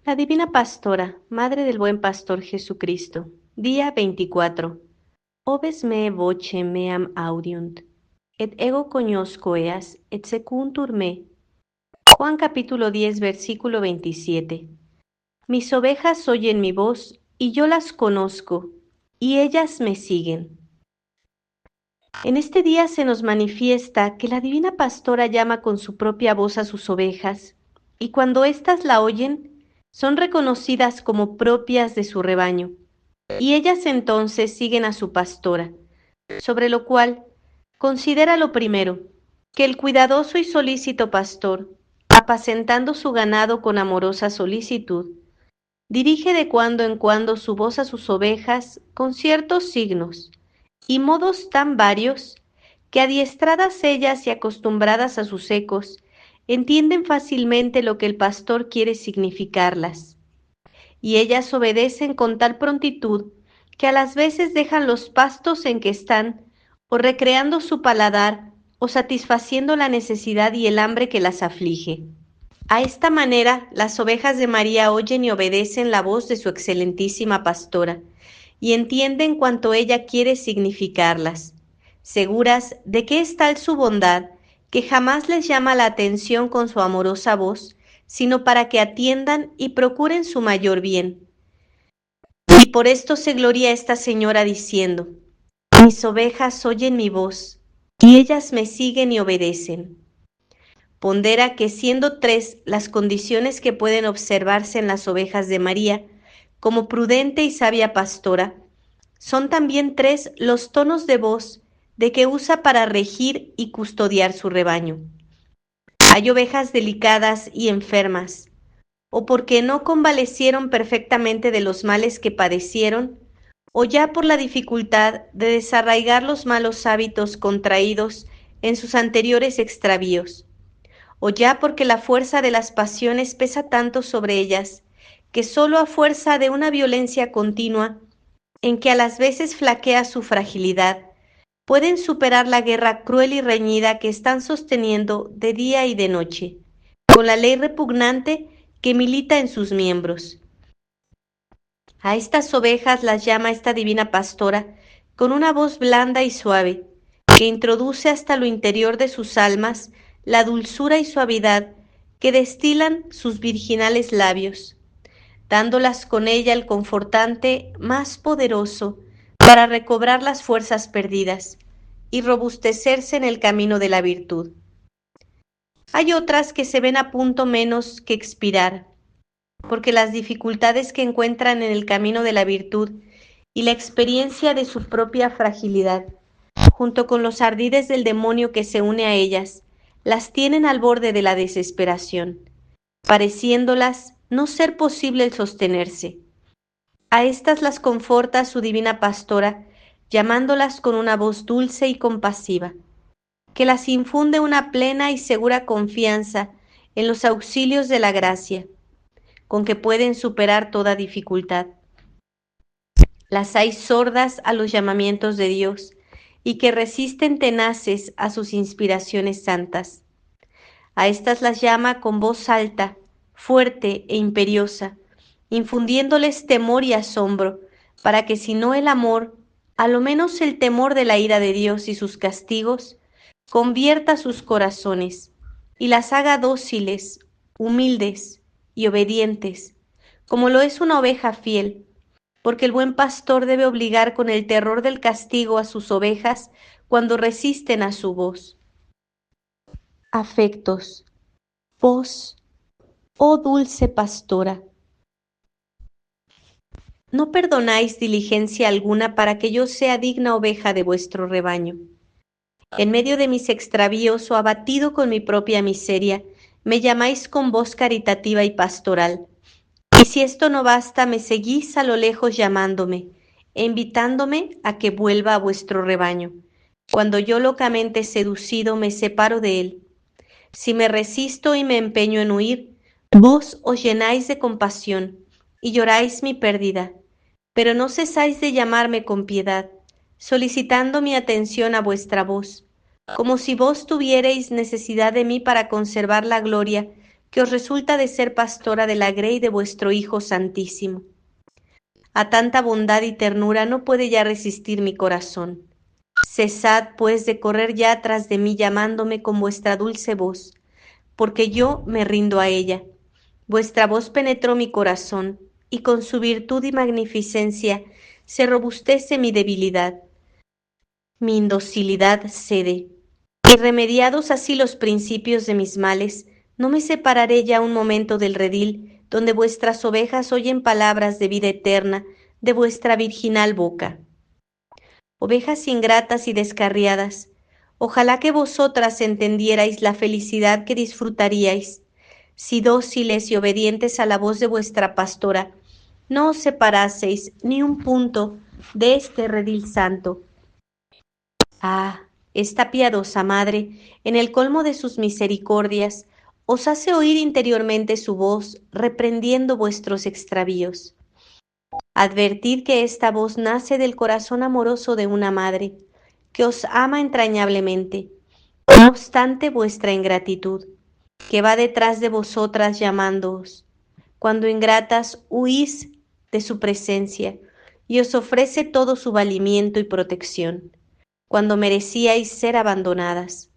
La Divina Pastora, Madre del Buen Pastor Jesucristo, día 24. Oves me voce meam audiunt, et ego cognosco eas, et secuntur me. Juan capítulo 10, versículo 27. Mis ovejas oyen mi voz, y yo las conozco, y ellas me siguen. En este día se nos manifiesta que la Divina Pastora llama con su propia voz a sus ovejas, y cuando éstas la oyen, son reconocidas como propias de su rebaño, y ellas entonces siguen a su pastora, sobre lo cual considera lo primero, que el cuidadoso y solícito pastor, apacentando su ganado con amorosa solicitud, dirige de cuando en cuando su voz a sus ovejas con ciertos signos y modos tan varios que adiestradas ellas y acostumbradas a sus ecos, entienden fácilmente lo que el pastor quiere significarlas. Y ellas obedecen con tal prontitud que a las veces dejan los pastos en que están, o recreando su paladar, o satisfaciendo la necesidad y el hambre que las aflige. A esta manera, las ovejas de María oyen y obedecen la voz de su excelentísima pastora, y entienden cuanto ella quiere significarlas, seguras de que es tal su bondad que jamás les llama la atención con su amorosa voz, sino para que atiendan y procuren su mayor bien. Y por esto se gloria esta señora diciendo: mis ovejas oyen mi voz, y ellas me siguen y obedecen. Pondera que siendo tres las condiciones que pueden observarse en las ovejas de María, como prudente y sabia pastora, son también tres los tonos de voz de que usa para regir y custodiar su rebaño. Hay ovejas delicadas y enfermas, o porque no convalecieron perfectamente de los males que padecieron, o ya por la dificultad de desarraigar los malos hábitos contraídos en sus anteriores extravíos, o ya porque la fuerza de las pasiones pesa tanto sobre ellas, que sólo a fuerza de una violencia continua, en que a las veces flaquea su fragilidad, pueden superar la guerra cruel y reñida que están sosteniendo de día y de noche, con la ley repugnante que milita en sus miembros. A estas ovejas las llama esta divina pastora con una voz blanda y suave, que introduce hasta lo interior de sus almas la dulzura y suavidad que destilan sus virginales labios, dándolas con ella el confortante más poderoso para recobrar las fuerzas perdidas y robustecerse en el camino de la virtud. Hay otras que se ven a punto menos que expirar, porque las dificultades que encuentran en el camino de la virtud y la experiencia de su propia fragilidad, junto con los ardides del demonio que se une a ellas, las tienen al borde de la desesperación, pareciéndolas no ser posible el sostenerse. A estas las conforta su divina pastora, llamándolas con una voz dulce y compasiva, que las infunde una plena y segura confianza en los auxilios de la gracia, con que pueden superar toda dificultad. Las hay sordas a los llamamientos de Dios y que resisten tenaces a sus inspiraciones santas. A estas las llama con voz alta, fuerte e imperiosa, infundiéndoles temor y asombro, para que si no el amor, a lo menos el temor de la ira de Dios y sus castigos, convierta sus corazones y las haga dóciles, humildes y obedientes, como lo es una oveja fiel, porque el buen pastor debe obligar con el terror del castigo a sus ovejas cuando resisten a su voz. Afectos. Vos, oh dulce pastora, no perdonáis diligencia alguna para que yo sea digna oveja de vuestro rebaño. En medio de mis extravíos o abatido con mi propia miseria, me llamáis con voz caritativa y pastoral. Y si esto no basta, me seguís a lo lejos llamándome, e invitándome a que vuelva a vuestro rebaño. Cuando yo locamente seducido me separo de él. Si me resisto y me empeño en huir, vos os llenáis de compasión y lloráis mi pérdida, pero no cesáis de llamarme con piedad, solicitando mi atención a vuestra voz, como si vos tuvierais necesidad de mí para conservar la gloria que os resulta de ser pastora de la grey de vuestro Hijo Santísimo. A tanta bondad y ternura no puede ya resistir mi corazón. Cesad, pues, de correr ya tras de mí llamándome con vuestra dulce voz, porque yo me rindo a ella. Vuestra voz penetró mi corazón, y con su virtud y magnificencia se robustece mi debilidad. Mi indocilidad cede. Y remediados así los principios de mis males, no me separaré ya un momento del redil, donde vuestras ovejas oyen palabras de vida eterna de vuestra virginal boca. Ovejas ingratas y descarriadas, ojalá que vosotras entendierais la felicidad que disfrutaríais, si dóciles y obedientes a la voz de vuestra pastora, no os separaseis ni un punto de este redil santo. Ah, esta piadosa madre, en el colmo de sus misericordias, os hace oír interiormente su voz, reprendiendo vuestros extravíos. Advertid que esta voz nace del corazón amoroso de una madre, que os ama entrañablemente, no obstante vuestra ingratitud, que va detrás de vosotras llamándoos. Cuando ingratas, huís de su presencia, y os ofrece todo su valimiento y protección, cuando merecíais ser abandonadas.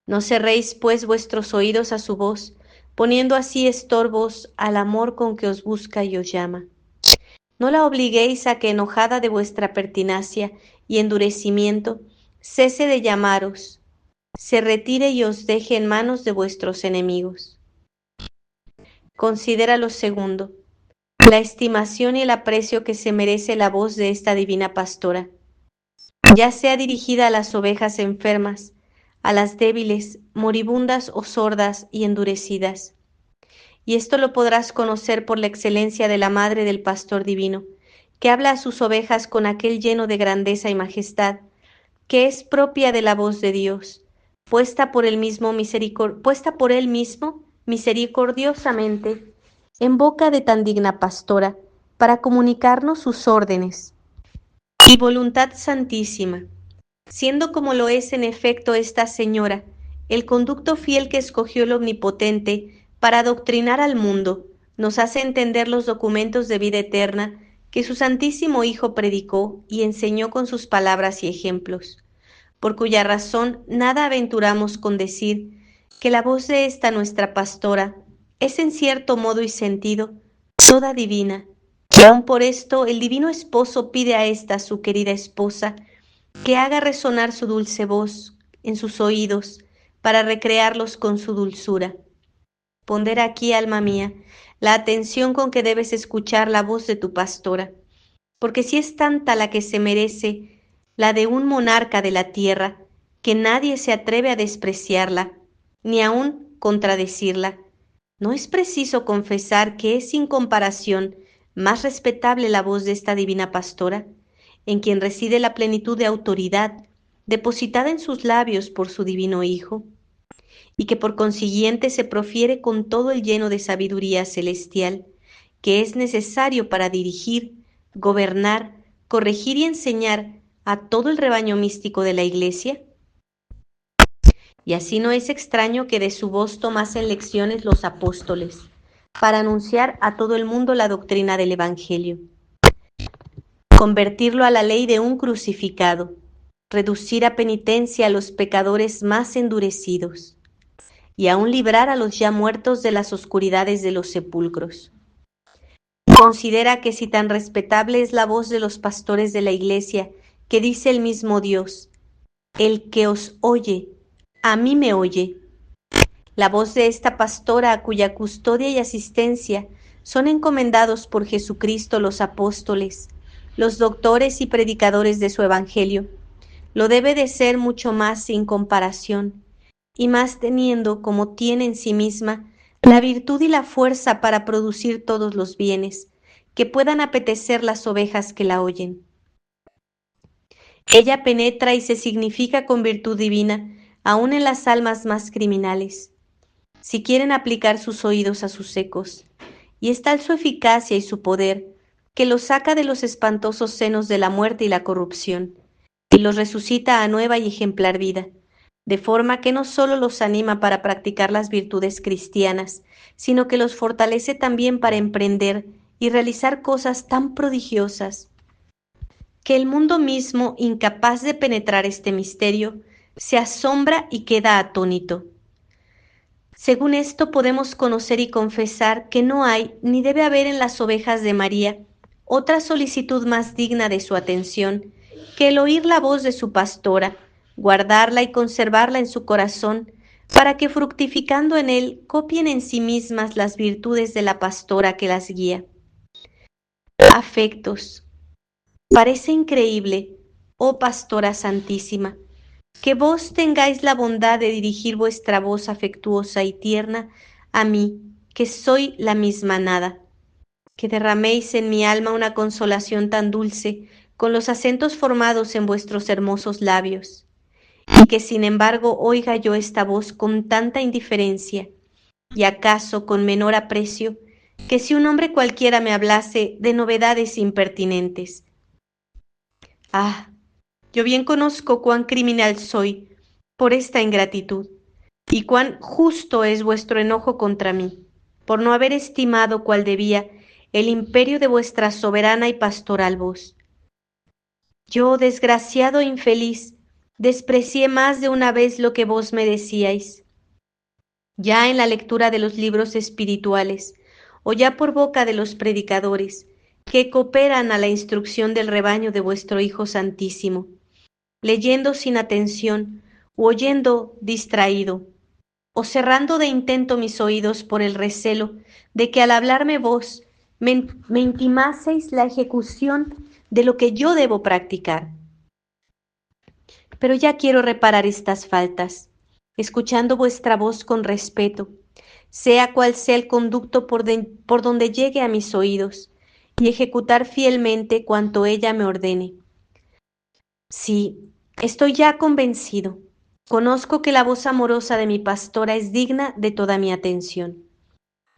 No cerréis, pues, vuestros oídos a su voz, poniendo así estorbos al amor con que os busca y os llama. No la obliguéis a que, enojada de vuestra pertinacia y endurecimiento, cese de llamaros, se retire y os deje en manos de vuestros enemigos. Considera lo segundo, la estimación y el aprecio que se merece la voz de esta divina pastora, ya sea dirigida a las ovejas enfermas, a las débiles, moribundas o sordas y endurecidas. Y esto lo podrás conocer por la excelencia de la Madre del Pastor Divino, que habla a sus ovejas con aquel lleno de grandeza y majestad, que es propia de la voz de Dios, puesta por él mismo misericordiosamente en boca de tan digna pastora, para comunicarnos sus órdenes y voluntad santísima, siendo como lo es en efecto esta señora, el conducto fiel que escogió el Omnipotente para adoctrinar al mundo, nos hace entender los documentos de vida eterna que su Santísimo Hijo predicó y enseñó con sus palabras y ejemplos, por cuya razón nada aventuramos con decir que la voz de esta nuestra pastora es en cierto modo y sentido toda divina, y aun por esto el divino esposo pide a esta su querida esposa que haga resonar su dulce voz en sus oídos para recrearlos con su dulzura. Pondera aquí, alma mía, la atención con que debes escuchar la voz de tu pastora, porque si es tanta la que se merece, la de un monarca de la tierra, que nadie se atreve a despreciarla, ni aun contradecirla. No es preciso confesar que es sin comparación más respetable la voz de esta divina pastora, en quien reside la plenitud de autoridad depositada en sus labios por su divino Hijo, y que por consiguiente se profiere con todo el lleno de sabiduría celestial que es necesario para dirigir, gobernar, corregir y enseñar a todo el rebaño místico de la Iglesia. Y así no es extraño que de su voz tomasen lecciones los apóstoles, para anunciar a todo el mundo la doctrina del Evangelio, convertirlo a la ley de un crucificado, reducir a penitencia a los pecadores más endurecidos, y aún librar a los ya muertos de las oscuridades de los sepulcros. Considera que si tan respetable es la voz de los pastores de la Iglesia, que dice el mismo Dios, el que os oye, a mí me oye. La voz de esta pastora a cuya custodia y asistencia son encomendados por Jesucristo los apóstoles, los doctores y predicadores de su Evangelio, lo debe de ser mucho más sin comparación, y más teniendo como tiene en sí misma la virtud y la fuerza para producir todos los bienes que puedan apetecer las ovejas que la oyen. Ella penetra y se significa con virtud divina aún en las almas más criminales, si quieren aplicar sus oídos a sus ecos, y es tal su eficacia y su poder que los saca de los espantosos senos de la muerte y la corrupción, y los resucita a nueva y ejemplar vida, de forma que no solo los anima para practicar las virtudes cristianas, sino que los fortalece también para emprender y realizar cosas tan prodigiosas, que el mundo mismo, incapaz de penetrar este misterio, se asombra y queda atónito. Según esto podemos conocer y confesar que no hay ni debe haber en las ovejas de María otra solicitud más digna de su atención que el oír la voz de su pastora, guardarla y conservarla en su corazón, para que fructificando en él copien en sí mismas las virtudes de la pastora que las guía. Afectos. Parece increíble, oh Pastora Santísima, que vos tengáis la bondad de dirigir vuestra voz afectuosa y tierna a mí, que soy la misma nada, que derraméis en mi alma una consolación tan dulce con los acentos formados en vuestros hermosos labios, y que sin embargo oiga yo esta voz con tanta indiferencia, y acaso con menor aprecio, que si un hombre cualquiera me hablase de novedades impertinentes. Ah, yo bien conozco cuán criminal soy por esta ingratitud, y cuán justo es vuestro enojo contra mí, por no haber estimado cual debía el imperio de vuestra soberana y pastoral voz. Yo, desgraciado e infeliz, desprecié más de una vez lo que vos me decíais, ya en la lectura de los libros espirituales, o ya por boca de los predicadores, que cooperan a la instrucción del rebaño de vuestro Hijo Santísimo, leyendo sin atención, u oyendo distraído, o cerrando de intento mis oídos por el recelo de que al hablarme vos me intimaseis la ejecución de lo que yo debo practicar. Pero ya quiero reparar estas faltas, escuchando vuestra voz con respeto, sea cual sea el conducto por donde llegue a mis oídos, y ejecutar fielmente cuanto ella me ordene. Sí, estoy ya convencido. Conozco que la voz amorosa de mi pastora es digna de toda mi atención.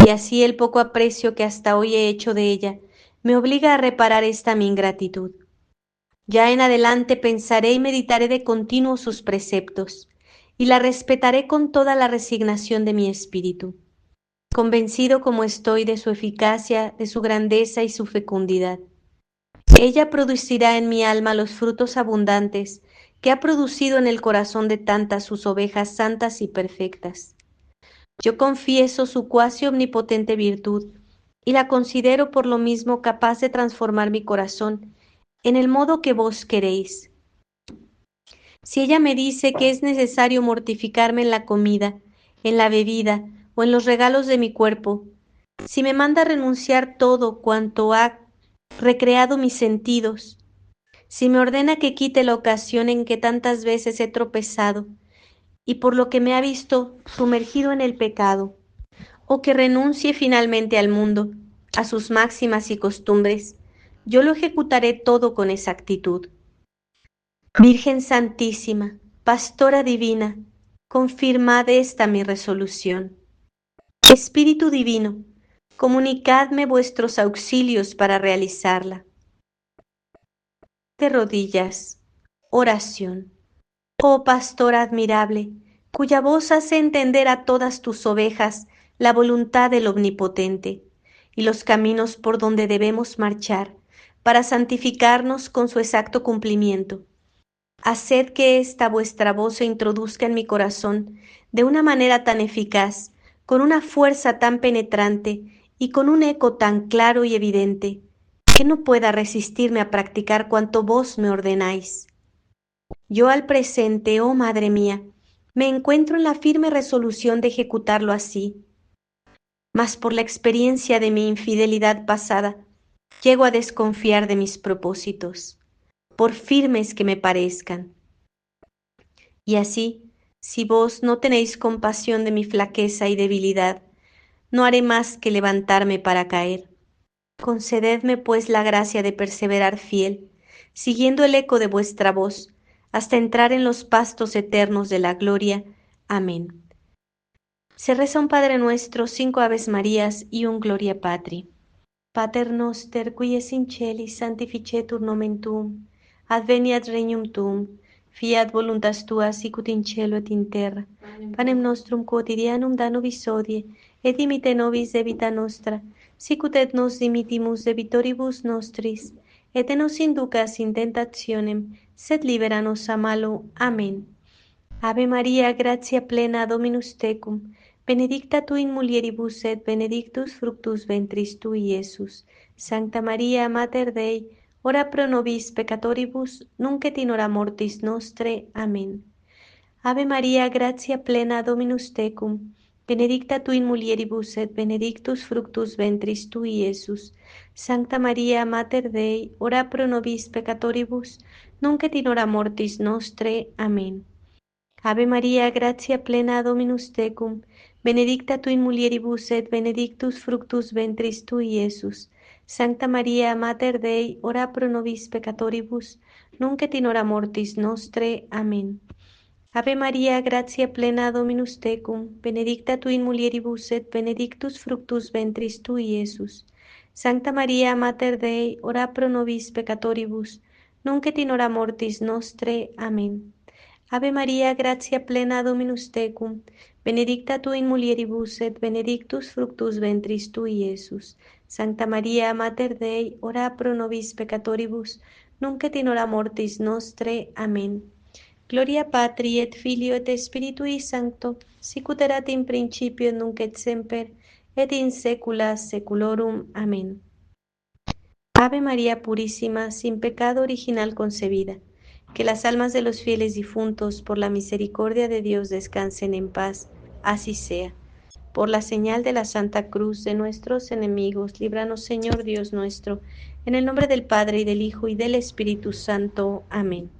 Y así el poco aprecio que hasta hoy he hecho de ella me obliga a reparar esta mi ingratitud. Ya en adelante pensaré y meditaré de continuo sus preceptos, y la respetaré con toda la resignación de mi espíritu, convencido como estoy de su eficacia, de su grandeza y su fecundidad. Ella producirá en mi alma los frutos abundantes que ha producido en el corazón de tantas sus ovejas santas y perfectas. Yo confieso su cuasi omnipotente virtud y la considero por lo mismo capaz de transformar mi corazón en el modo que vos queréis. Si ella me dice que es necesario mortificarme en la comida, en la bebida o en los regalos de mi cuerpo, si me manda renunciar todo cuanto ha recreado mis sentidos, si me ordena que quite la ocasión en que tantas veces he tropezado y por lo que me ha visto sumergido en el pecado, o que renuncie finalmente al mundo, a sus máximas y costumbres, yo lo ejecutaré todo con exactitud. Virgen Santísima, Pastora Divina, confirmad esta mi resolución. Espíritu Divino, comunicadme vuestros auxilios para realizarla. De rodillas, oración. Oh Pastora admirable, cuya voz hace entender a todas tus ovejas la voluntad del Omnipotente y los caminos por donde debemos marchar para santificarnos con su exacto cumplimiento. Haced que esta vuestra voz se introduzca en mi corazón de una manera tan eficaz, con una fuerza tan penetrante y con un eco tan claro y evidente, que no pueda resistirme a practicar cuanto vos me ordenáis. Yo al presente, oh Madre mía, me encuentro en la firme resolución de ejecutarlo así, mas por la experiencia de mi infidelidad pasada, llego a desconfiar de mis propósitos, por firmes que me parezcan. Y así, si vos no tenéis compasión de mi flaqueza y debilidad, no haré más que levantarme para caer. Concededme pues la gracia de perseverar fiel, siguiendo el eco de vuestra voz, hasta entrar en los pastos eternos de la gloria. Amén. Se reza un Padre Nuestro, 5 Aves Marías y un Gloria Patri. Pater noster, qui es in celis, sanctificetur nomen tuum, adveniat regnum tuum, Fiat voluntas tua sicut in cielo et in terra. Panem nostrum quotidianum da nobis hodie, et dimite nobis debita nostra, sicut et nos dimittimus debitoribus nostris, et ne nos inducas in tentationem, sed libera nos a malo. Amén. Ave Maria, gratia plena, Dominus tecum, benedicta tu in mulieribus et benedictus fructus ventris tui, Iesus. Sancta Maria, Mater Dei, ora pro nobis peccatoribus, nunc et in hora mortis nostre. Amén. Ave Maria, gratia plena, Dominus tecum, benedicta tu in mulieribus et benedictus fructus ventris tui, Iesus. Sancta Maria, Mater Dei, ora pro nobis peccatoribus, nunc et in hora mortis nostre. Amén. Ave Maria, gratia plena, Dominus tecum, benedicta tu in mulieribus et benedictus fructus ventris tui, Iesus. Sancta Maria, Mater Dei, ora pro nobis peccatoribus, nunc et in hora mortis nostre. Amén. Ave Maria, gratia plena, Dominus tecum, benedicta tu in mulieribus et benedictus fructus ventris tui, Iesus. Sancta Maria, Mater Dei, ora pro nobis peccatoribus, nunc et in hora mortis nostre. Amén. Ave Maria, gratia plena, Dominus tecum, benedicta tu in mulieribus et benedictus fructus ventris tui, Iesus. Sancta Maria, Mater Dei, ora pro nobis peccatoribus, nunc et in hora mortis nostre. Amén. Gloria Patri et Filio et Spiritui Sancto, sicut erat in principio et nunc et semper, et in saecula saeculorum. Amén. Ave María Purísima, sin pecado original concebida, que las almas de los fieles difuntos, por la misericordia de Dios, descansen en paz. Así sea. Por la señal de la Santa Cruz de nuestros enemigos, líbranos, Señor Dios nuestro, en el nombre del Padre, y del Hijo, y del Espíritu Santo. Amén.